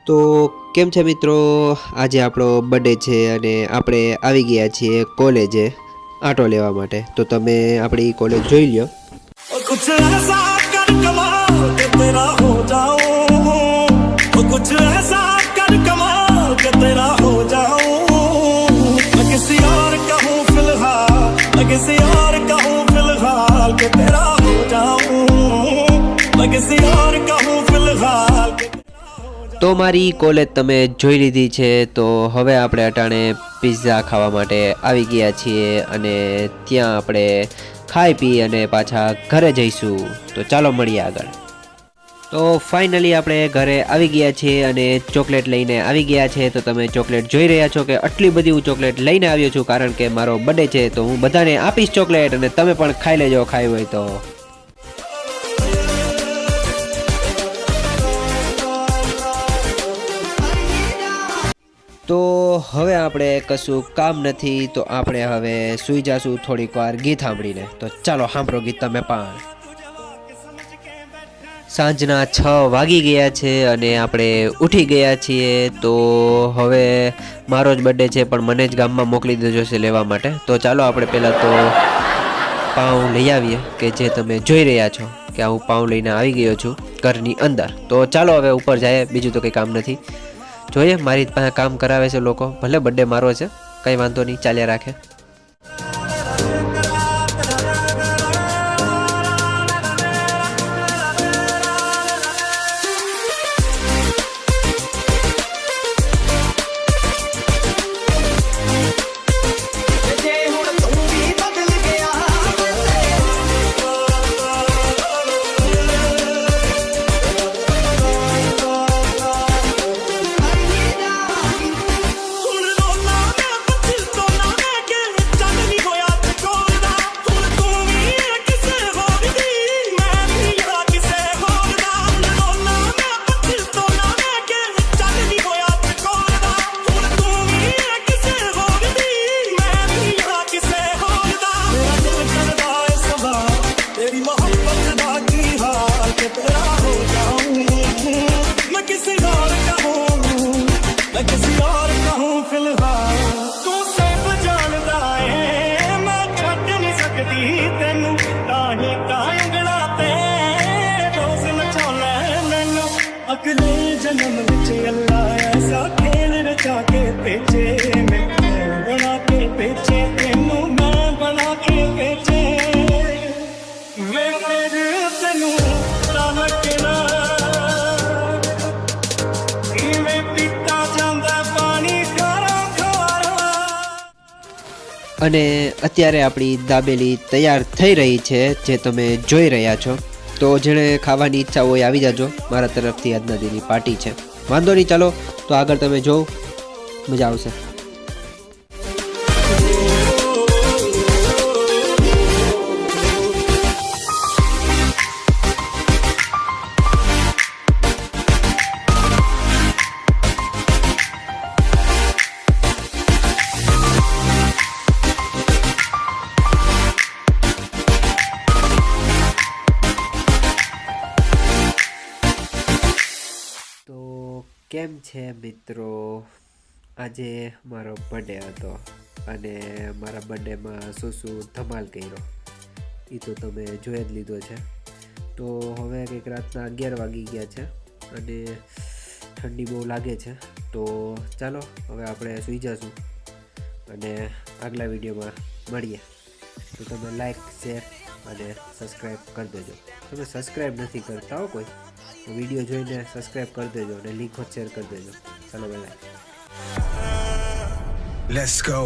તો કેમ છે મિત્રો? આજે આપણો બર્થડે છે અને આપણે આવી ગયા છીએ કોલેજે આંટો લેવા માટે. તો તમે આપણી કોલેજ જોઈ લ્યો. कुछ ऐसा कर कमाल के तेरा हो जाऊं, कुछ ऐसा कर कमाल के तेरा हो जाऊं, मैं किसी और का हूँ फिलहाल, मैं किसी और का हूँ फिलहाल के तेरा हो जाऊं, मैं किसी और का हूँ फिलहाल के તો મારી કોલેજ તમે જોઈ લીધી છે. તો હવે આપણે અટાણે પિઝા ખાવા માટે આવી ગયા છીએ અને ત્યાં આપણે ખાઈ પી અને પાછા ઘરે જઈશું. તો ચાલો મળીએ આગળ. તો ફાઇનલી આપણે ઘરે આવી ગયા છીએ અને ચોકલેટ લઈને આવી ગયા છે. તો તમે ચોકલેટ જોઈ રહ્યા છો કે આટલી બધી હું ચોકલેટ લઈને આવ્યો છું, કારણ કે મારો બર્થડે છે. તો હું બધાને આપીશ ચોકલેટ અને તમે પણ ખાઈ લેજો ખાઈ હોય તો. તો હવે આપણે કશું કામ નથી, તો આપણે હવે સૂઈ જશું થોડીક વાર ગીત સાંભળીને. તો ચાલો સાંભળો ગીત તમે પણ. સાંજના 6 વાગી ગયા છે અને આપણે ઉઠી ગયા છીએ. તો હવે મારો જ બર્થડે છે પણ મને જ ગામમાં મોકલી દેજો છે લેવા માટે. તો ચાલો આપણે પહેલાં તો પાઉં લઈ આવીએ, કે જે તમે જોઈ રહ્યા છો કે હું પાઉં લઈને આવી ગયો છું ઘરની અંદર. તો ચાલો હવે ઉપર જઈએ, બીજું તો કંઈ કામ નથી. જોઈએ મારી પાસે કામ કરાવે છે લોકો, ભલે બર્થડે મારો છે, કંઈ વાંધો નહીં, ચાલ્યા રાખે. अगले जन्म विच अल्लाह ऐसा खेल रचा के भेजे, मैं बना के भेजे तेनू, मैं बना के भेजे वे मेरे तेनू तानकना इवें पीता जांदा पानी खारा खारा. અને અત્યારે આપણી દાબેલી તૈયાર થઈ રહી છે, જે તમે જોઈ રહ્યા છો. તો જેણે ખાવાની ઈચ્છા હોય આવી જાજો, મારા તરફથી આજના દીની પાર્ટી છે. વાંધો નહીં, ચાલો તો આગળ તમે જોવો, મજા આવશે. કેમ છે મિત્રો? આજે મારો બર્થડે હતો અને મારા બર્થડેમાં શું ધમાલ કર્યો એ તો તમે જોઈ જ લીધો છે. તો હવે કંઈક રાતના 11 વાગી ગયા છે અને ઠંડી બહુ લાગે છે. તો ચાલો હવે આપણે સૂઈ જશું અને આગલા વિડીયોમાં મળીએ. તો તમે લાઈક, શેર અને સબસ્ક્રાઈબ કરી દેજો. તમે સબસ્ક્રાઈબ નથી કરતા હો કોઈ, વિડીયો જોઈને સબસ્ક્રાઇબ કરી દેજો અને લિંક શેર કરી દેજો. ચાલો બાય. Let's go.